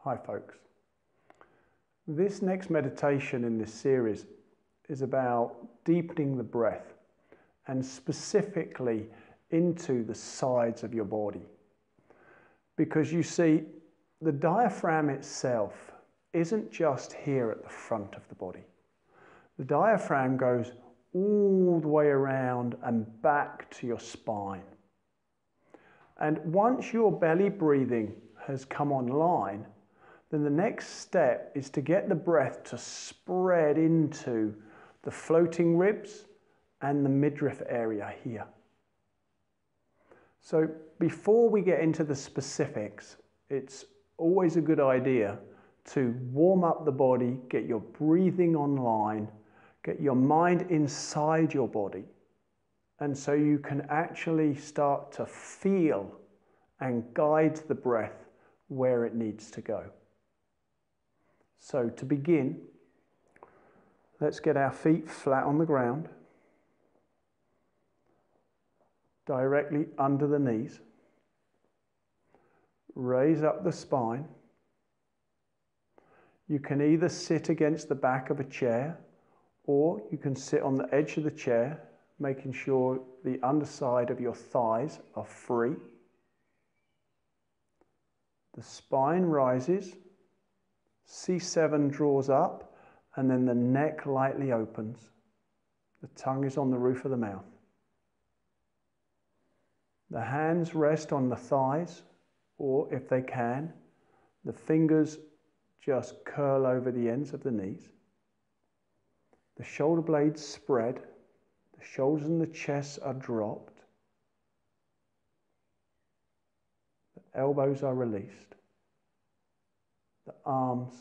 Hi folks. This next meditation in this series is about deepening the breath and specifically into the sides of your body. Because you see, the diaphragm itself isn't just here at the front of the body. The diaphragm goes all the way around and back to your spine. And once your belly breathing has come online, then the next step is to get the breath to spread into the floating ribs and the midriff area here. So before we get into the specifics, it's always a good idea to warm up the body, get your breathing online, get your mind inside your body, and so you can actually start to feel and guide the breath where it needs to go. So to begin, let's get our feet flat on the ground, directly under the knees. Raise up the spine. You can either sit against the back of a chair, or you can sit on the edge of the chair, making sure the underside of your thighs are free. The spine rises. C7 draws up, and then the neck lightly opens. The tongue is on the roof of the mouth. The hands rest on the thighs, or if they can, the fingers just curl over the ends of the knees. The shoulder blades spread. The shoulders and the chest are dropped. The elbows are released. The arms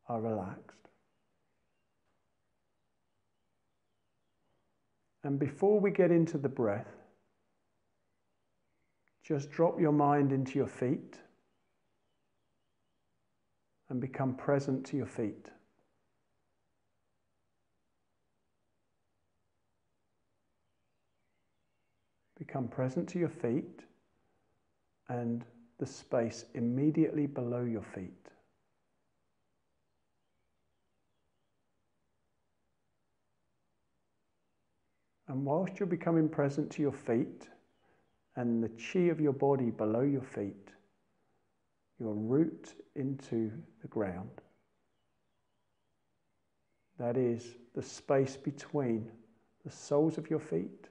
are relaxed. And before we get into the breath, just drop your mind into your feet and become present to your feet. Become present to your feet and the space immediately below your feet. And whilst you're becoming present to your feet and the chi of your body below your feet, your root into the ground, that is the space between the soles of your feet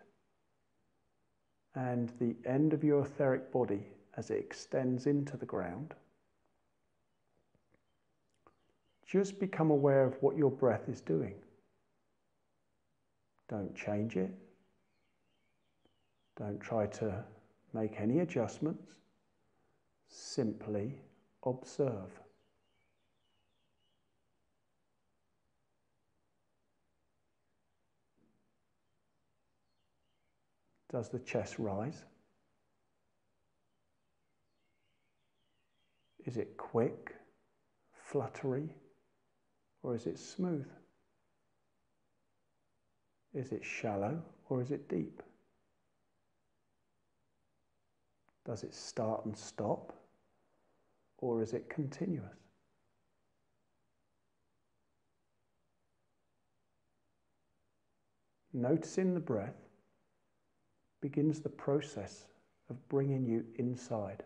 and the end of your etheric body as it extends into the ground. Just become aware of what your breath is doing. Don't change it. Don't try to make any adjustments. Simply observe. Does the chest rise? Is it quick, fluttery, or is it smooth? Is it shallow or is it deep? Does it start and stop, or is it continuous? Noticing the breath begins the process of bringing you inside.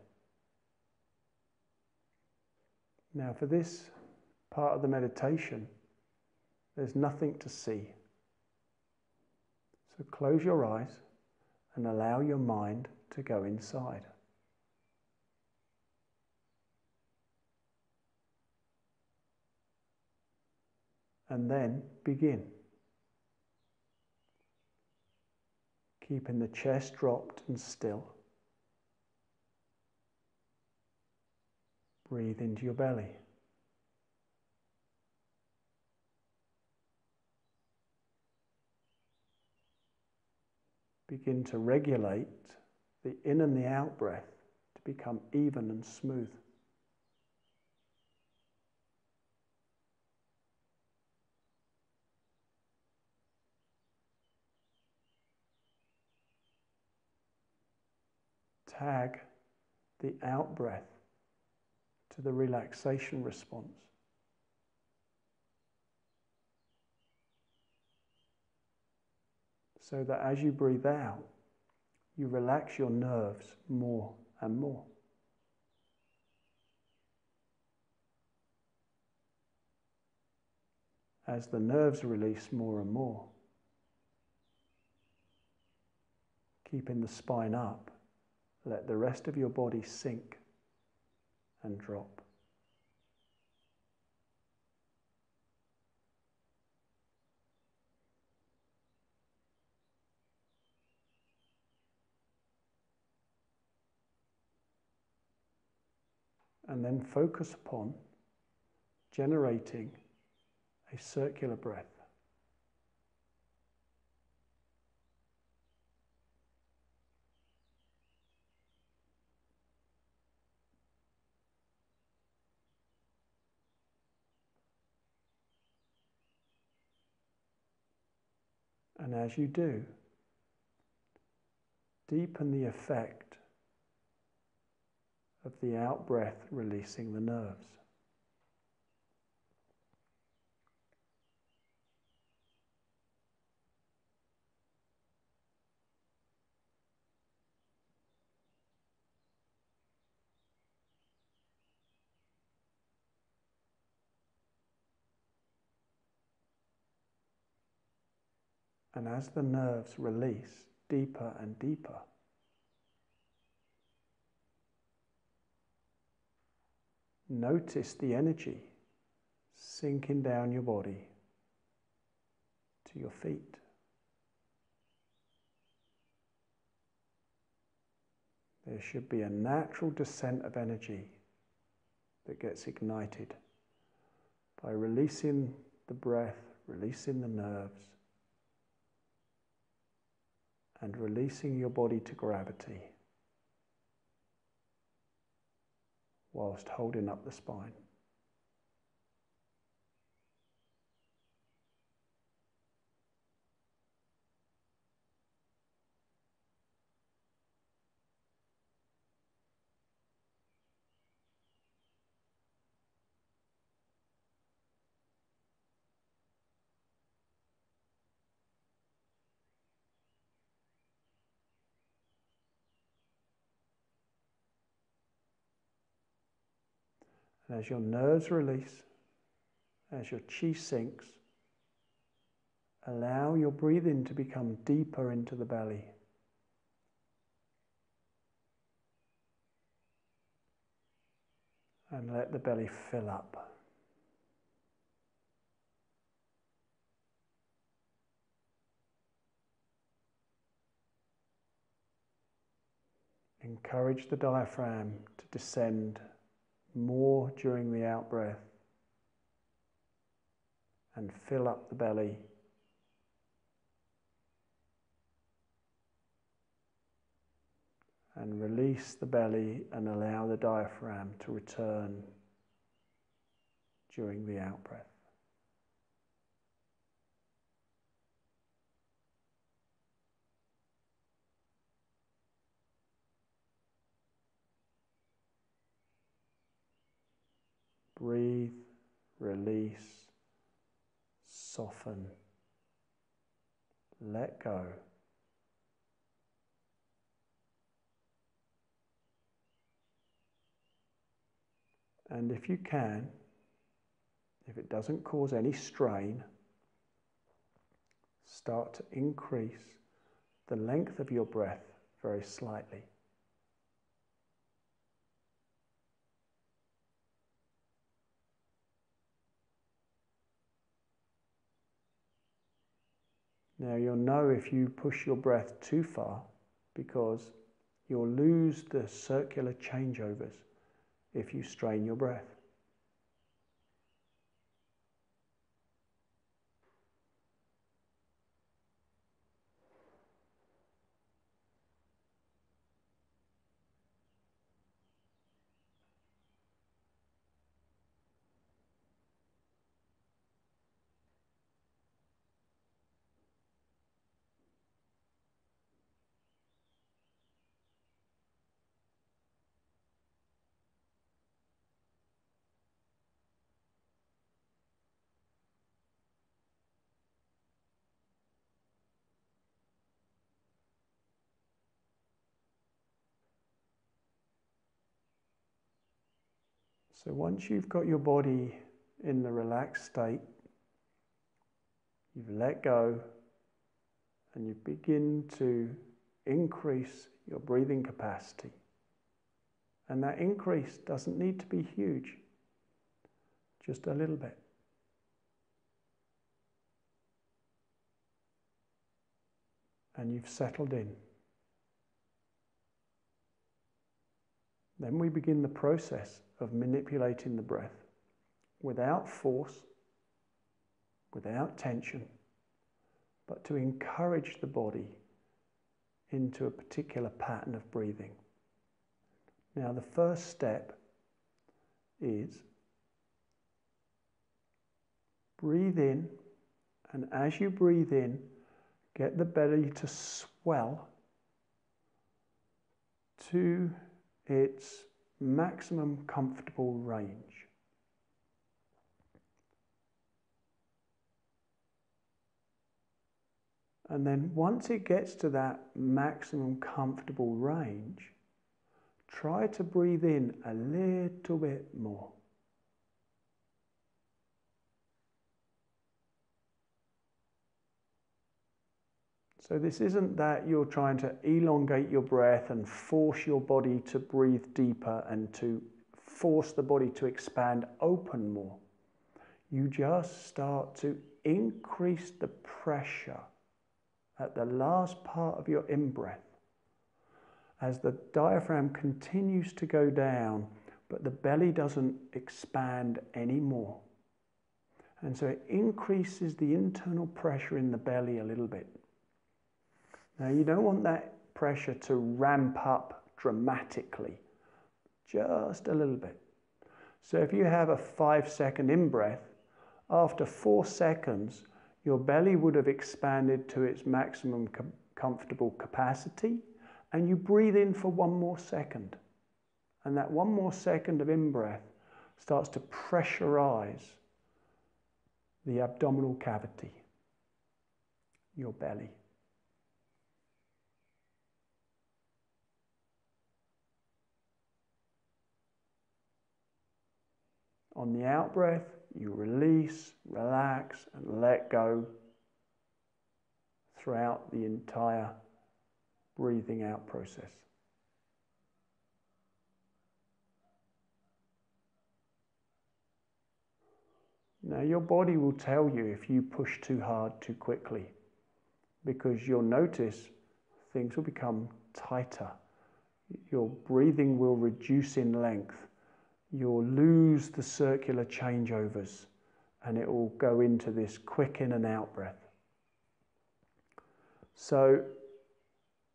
Now, for this part of the meditation, there's nothing to see. So close your eyes and allow your mind to go inside. And then begin. Keeping the chest dropped and still. Breathe into your belly. Begin to regulate the in and the out breath to become even and smooth. Tag the out breath to the relaxation response. So that as you breathe out, you relax your nerves more and more. As the nerves release more and more, keeping the spine up, let the rest of your body sink and drop. And then focus upon generating a circular breath. And as you do, deepen the effect of the out-breath releasing the nerves. And as the nerves release deeper and deeper, notice the energy sinking down your body to your feet. There should be a natural descent of energy that gets ignited by releasing the breath, releasing the nerves, and releasing your body to gravity whilst holding up the spine. And as your nerves release, as your chi sinks, allow your breathing to become deeper into the belly. And let the belly fill up. Encourage the diaphragm to descend more during the out-breath and fill up the belly. And release the belly and allow the diaphragm to return during the out-breath. Breathe, release, soften, let go. And if you can, if it doesn't cause any strain, start to increase the length of your breath very slightly. Now you'll know if you push your breath too far, because you'll lose the circular changeovers if you strain your breath. So once you've got your body in the relaxed state, you've let go and you begin to increase your breathing capacity. And that increase doesn't need to be huge, just a little bit. And you've settled in. Then we begin the process of manipulating the breath without force, without tension, but to encourage the body into a particular pattern of breathing. Now, the first step is breathe in, and as you breathe in, get the belly to swell to its maximum comfortable range. And then once it gets to that maximum comfortable range, try to breathe in a little bit more. So this isn't that you're trying to elongate your breath and force your body to breathe deeper and to force the body to expand open more. You just start to increase the pressure at the last part of your in-breath as the diaphragm continues to go down, but the belly doesn't expand anymore. And so it increases the internal pressure in the belly a little bit. Now, you don't want that pressure to ramp up dramatically, just a little bit. So if you have a 5-second in-breath, after 4 seconds, your belly would have expanded to its maximum comfortable capacity, and you breathe in for 1 more second. And that 1 more second of in-breath starts to pressurize the abdominal cavity, your belly. On the out-breath, you release, relax, and let go throughout the entire breathing out process. Now, your body will tell you if you push too hard too quickly, because you'll notice things will become tighter. Your breathing will reduce in length. You'll lose the circular changeovers, and it will go into this quick in and out breath. So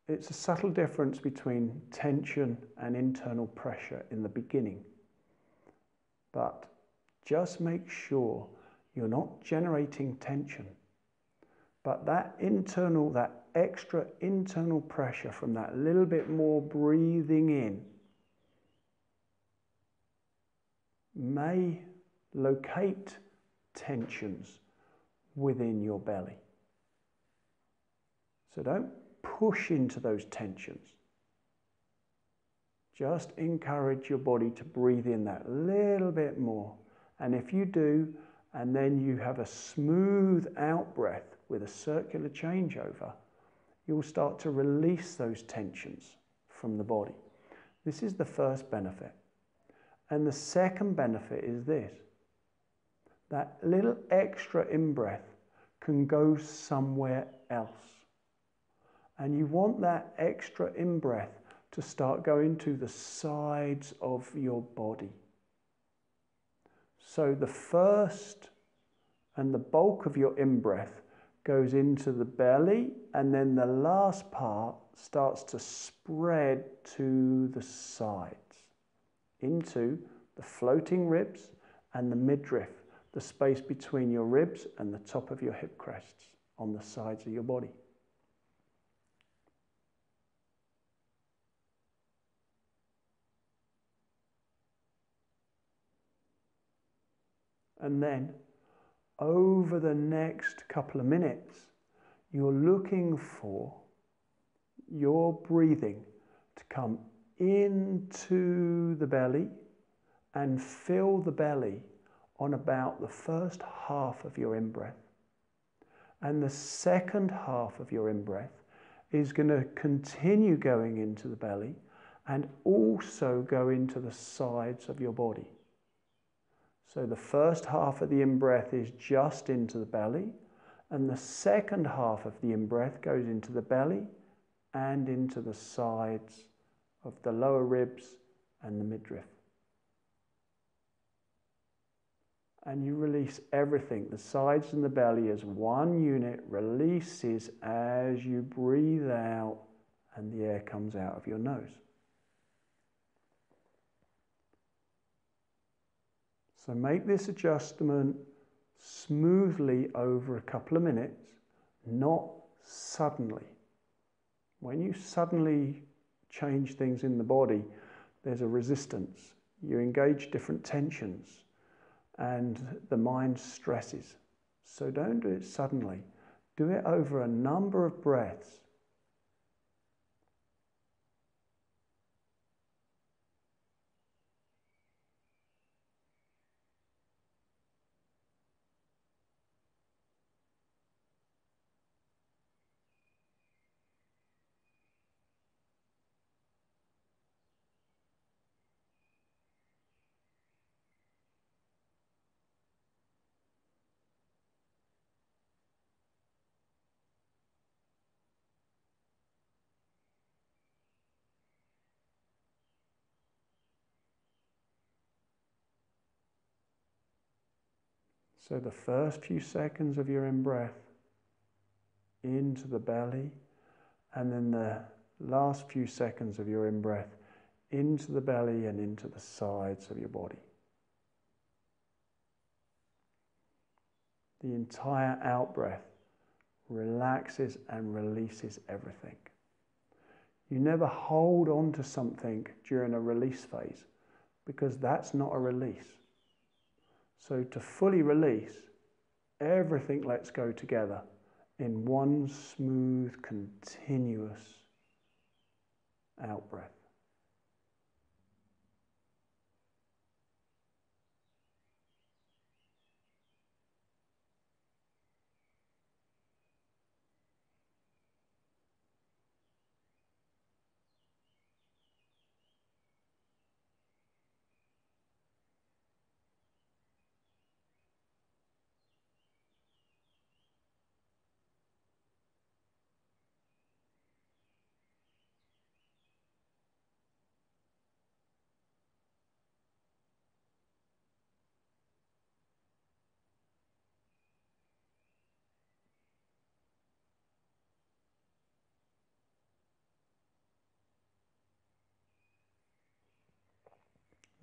it's a subtle difference between tension and internal pressure in the beginning. But just make sure you're not generating tension. But that extra internal pressure from that little bit more breathing in may locate tensions within your belly. So don't push into those tensions. Just encourage your body to breathe in that little bit more. And if you do, and then you have a smooth out breath with a circular changeover, you'll start to release those tensions from the body. This is the first benefit. And the second benefit is this: that little extra in-breath can go somewhere else. And you want that extra in-breath to start going to the sides of your body. So the first and the bulk of your in-breath goes into the belly, and then the last part starts to spread to the sides, into the floating ribs and the midriff, the space between your ribs and the top of your hip crests on the sides of your body. And then over the next couple of minutes, you're looking for your breathing to come into the belly and fill the belly on about the first half of your in-breath. And the second half of your in-breath is going to continue going into the belly and also go into the sides of your body. So the first half of the in-breath is just into the belly, and the second half of the in-breath goes into the belly and into the sides of the lower ribs and the midriff. And you release everything. The sides and the belly as one unit releases as you breathe out and the air comes out of your nose. So make this adjustment smoothly over a couple of minutes, not suddenly. When you suddenly change things in the body, there's a resistance. You engage different tensions and the mind stresses. So don't do it suddenly. Do it over a number of breaths. So the first few seconds of your in-breath into the belly, and then the last few seconds of your in-breath into the belly and into the sides of your body. The entire out-breath relaxes and releases everything. You never hold on to something during a release phase, because that's not a release. So to fully release, everything lets go together in one smooth, continuous out-breath.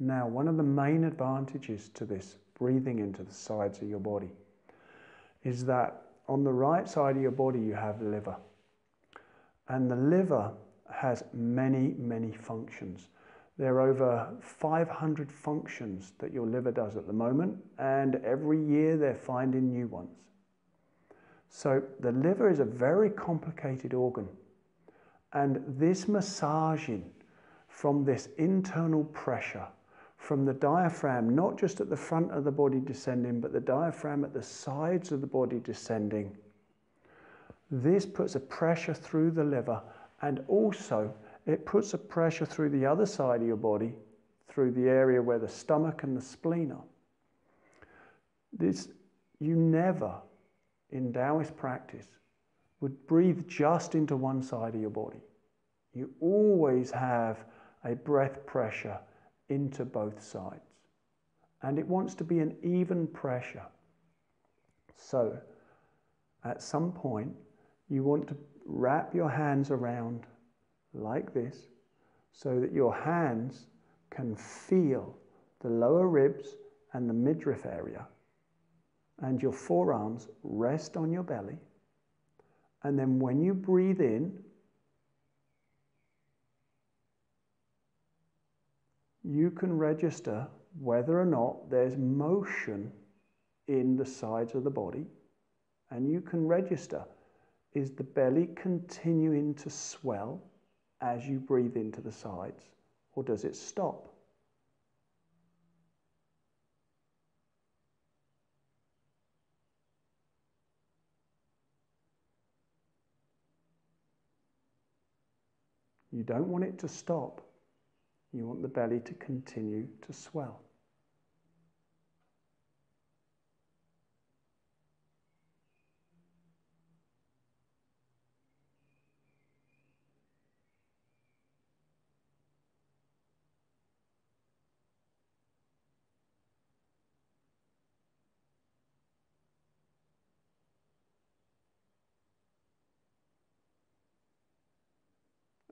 Now, one of the main advantages to this breathing into the sides of your body is that on the right side of your body you have the liver. And the liver has many, many functions. There are over 500 functions that your liver does at the moment, and every year they're finding new ones. So the liver is a very complicated organ, and this massaging from this internal pressure from the diaphragm, not just at the front of the body descending, but the diaphragm at the sides of the body descending. This puts a pressure through the liver, and also it puts a pressure through the other side of your body, through the area where the stomach and the spleen are. You never, in Taoist practice, would breathe just into one side of your body. You always have a breath pressure into both sides. And it wants to be an even pressure. So, at some point, you want to wrap your hands around like this, so that your hands can feel the lower ribs and the midriff area, and your forearms rest on your belly. And then when you breathe in, you can register whether or not there's motion in the sides of the body, and you can register, is the belly continuing to swell as you breathe into the sides, or does it stop? You don't want it to stop. You want the belly to continue to swell.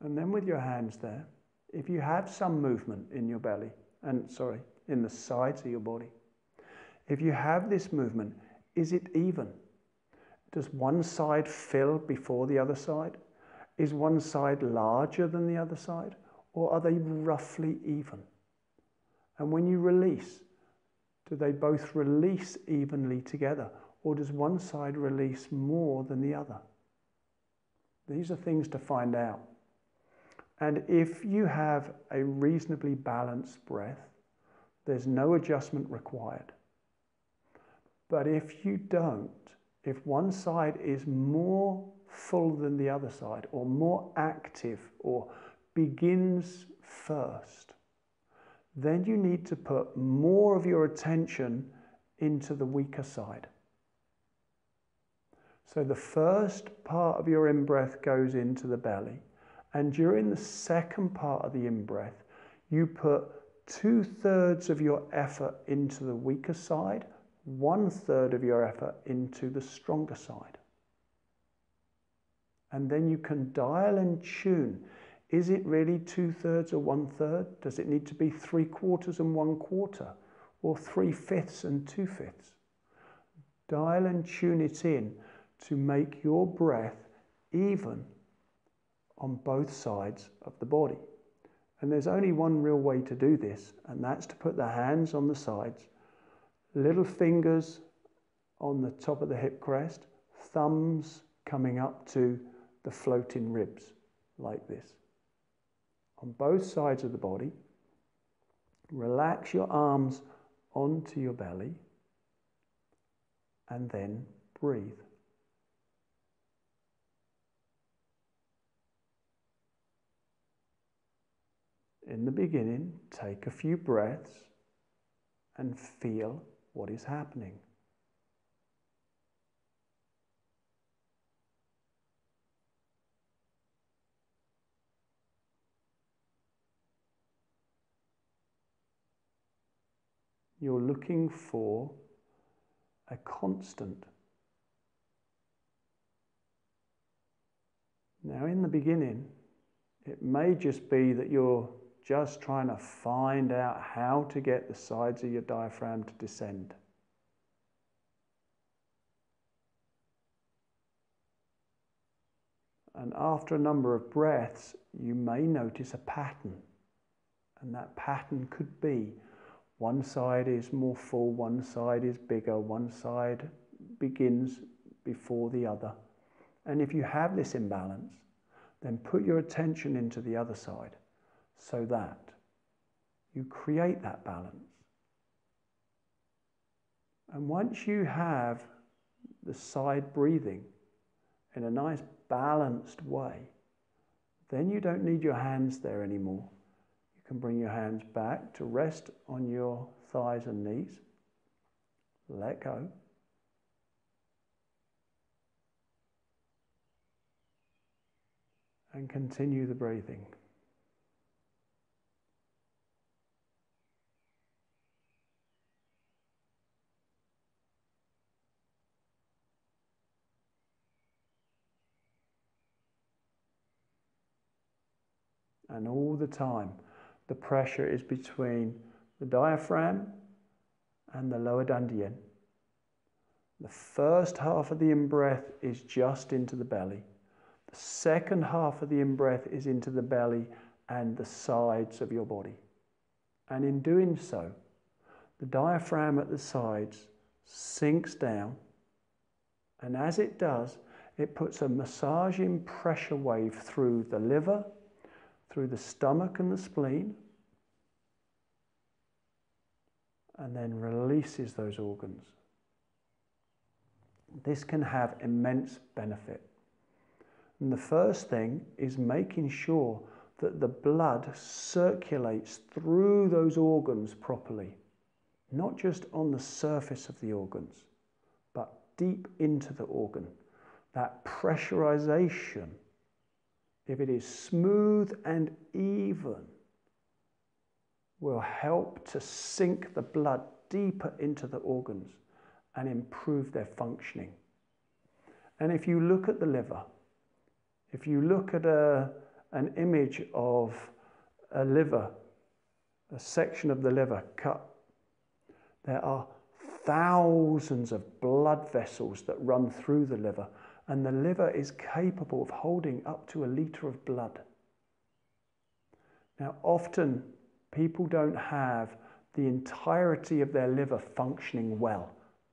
And then with your hands there, if you have some movement in your belly, in the sides of your body, if you have this movement, is it even? Does one side fill before the other side? Is one side larger than the other side? Or are they roughly even? And when you release, do they both release evenly together? Or does one side release more than the other? These are things to find out. And if you have a reasonably balanced breath, there's no adjustment required. But if you don't, if one side is more full than the other side, or more active, or begins first, then you need to put more of your attention into the weaker side. So the first part of your in-breath goes into the belly, and during the second part of the in-breath, you put 2/3 of your effort into the weaker side, 1/3 of your effort into the stronger side. And then you can dial and tune. Is it really 2/3 or 1/3? Does it need to be 3/4 and 1/4? Or 3/5 and 2/5? Dial and tune it in to make your breath even on both sides of the body. And there's only one real way to do this, and that's to put the hands on the sides, little fingers on the top of the hip crest, thumbs coming up to the floating ribs, like this. On both sides of the body, relax your arms onto your belly, and then breathe. In the beginning, take a few breaths and feel what is happening. You're looking for a constant. Now, in the beginning, it may just be that you're just trying to find out how to get the sides of your diaphragm to descend. And after a number of breaths, you may notice a pattern. And that pattern could be one side is more full, one side is bigger, one side begins before the other. And if you have this imbalance, then put your attention into the other side so that you create that balance. And once you have the side breathing in a nice balanced way, then you don't need your hands there anymore. You can bring your hands back to rest on your thighs and knees. Let go. And continue the breathing. And all the time, the pressure is between the diaphragm and the lower dantian. The first half of the in-breath is just into the belly. The second half of the in-breath is into the belly and the sides of your body. And in doing so, the diaphragm at the sides sinks down, and as it does, it puts a massaging pressure wave through the liver, through the stomach and the spleen, and then releases those organs. This can have immense benefit. And the first thing is making sure that the blood circulates through those organs properly, not just on the surface of the organs, but deep into the organ. That pressurization, if it is smooth and even, will help to sink the blood deeper into the organs and improve their functioning. And if you look at the liver, if you look at an image of a liver, a section of the liver cut, there are thousands of blood vessels that run through the liver, and the liver is capable of holding up to 1 litre of blood. Now, often people don't have the entirety of their liver functioning well.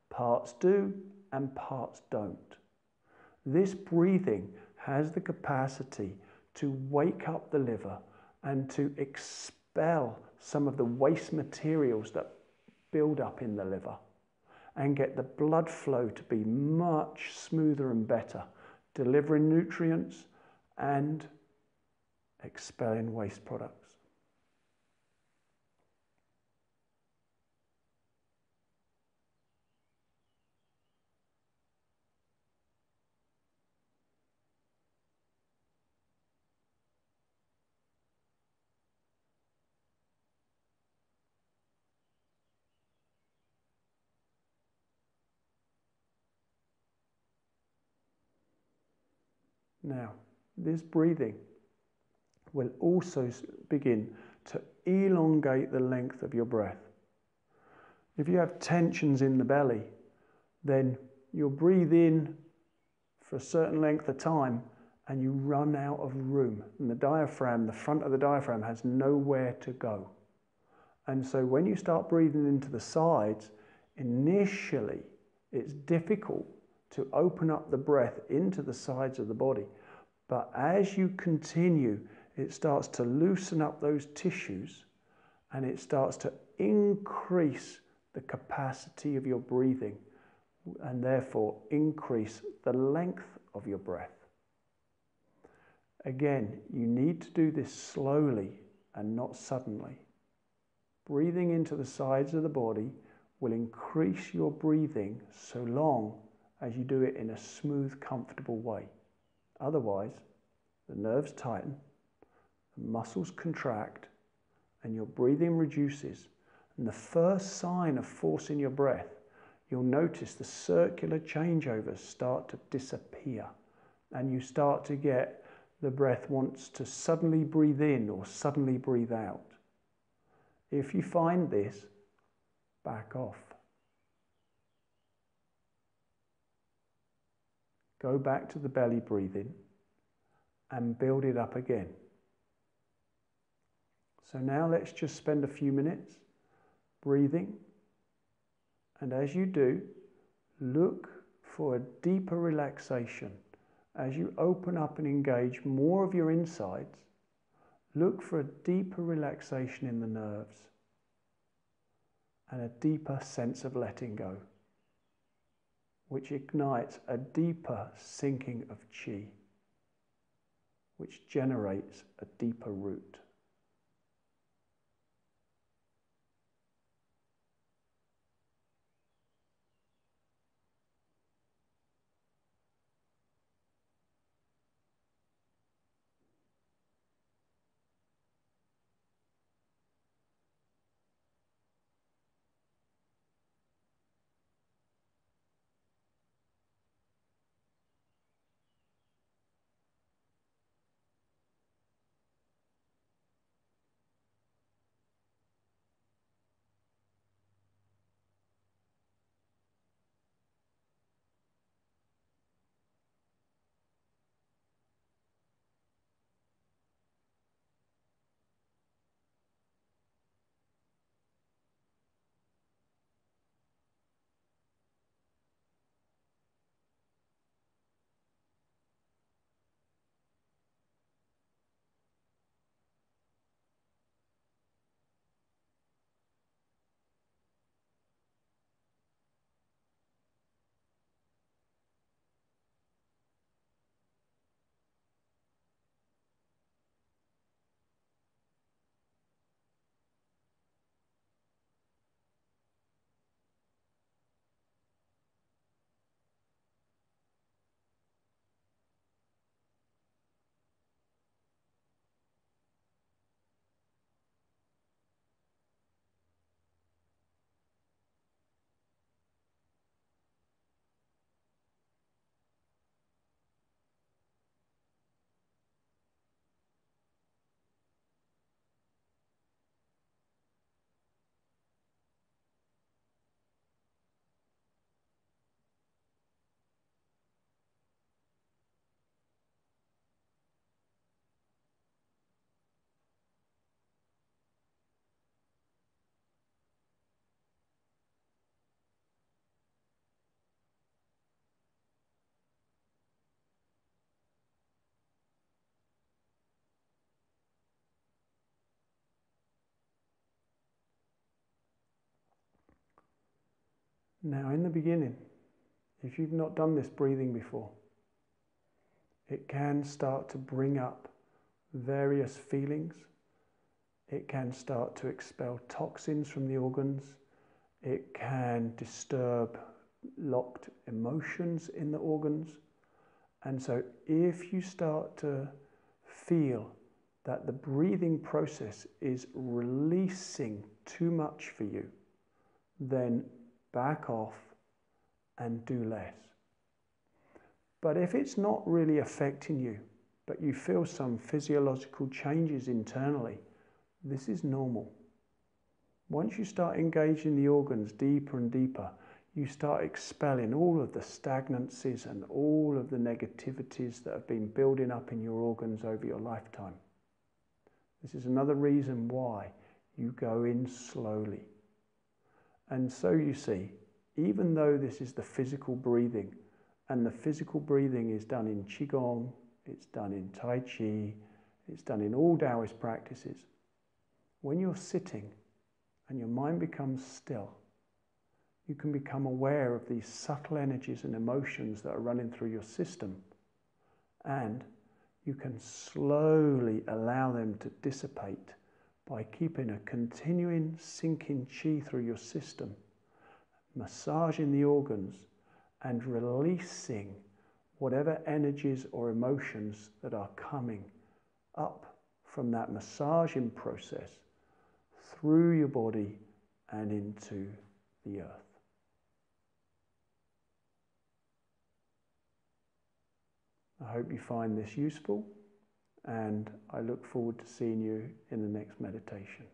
Parts do and parts don't. This breathing has the capacity to wake up the liver and to expel some of the waste materials that build up in the liver and get the blood flow to be much smoother and better, delivering nutrients and expelling waste products. Now, this breathing will also begin to elongate the length of your breath. If you have tensions in the belly, then you'll breathe in for a certain length of time and you run out of room. And the diaphragm, the front of the diaphragm, has nowhere to go. And so when you start breathing into the sides, initially it's difficult to open up the breath into the sides of the body. But as you continue, it starts to loosen up those tissues and it starts to increase the capacity of your breathing and therefore increase the length of your breath. Again, you need to do this slowly and not suddenly. Breathing into the sides of the body will increase your breathing so long as you do it in a smooth, comfortable way. Otherwise, the nerves tighten, the muscles contract, and your breathing reduces. And the first sign of forcing your breath, you'll notice the circular changeovers start to disappear, and you start to get the breath wants to suddenly breathe in or suddenly breathe out. If you find this, back off. Go back to the belly breathing and build it up again. So now let's just spend a few minutes breathing. And as you do, look for a deeper relaxation. As you open up and engage more of your insides, look for a deeper relaxation in the nerves and a deeper sense of letting go, which ignites a deeper sinking of chi, which generates a deeper root. Now, in the beginning, if you've not done this breathing before, it can start to bring up various feelings. It can start to expel toxins from the organs. It can disturb locked emotions in the organs. And so if you start to feel that the breathing process is releasing too much for you, then back off and do less. But if it's not really affecting you, but you feel some physiological changes internally, this is normal. Once you start engaging the organs deeper and deeper, you start expelling all of the stagnancies and all of the negativities that have been building up in your organs over your lifetime. This is another reason why you go in slowly. And so you see, even though this is the physical breathing, and the physical breathing is done in Qigong, it's done in Tai Chi, it's done in all Taoist practices, when you're sitting and your mind becomes still, you can become aware of these subtle energies and emotions that are running through your system, and you can slowly allow them to dissipate by keeping a continuing sinking qi through your system, massaging the organs and releasing whatever energies or emotions that are coming up from that massaging process through your body and into the earth. I hope you find this useful, and I look forward to seeing you in the next meditation.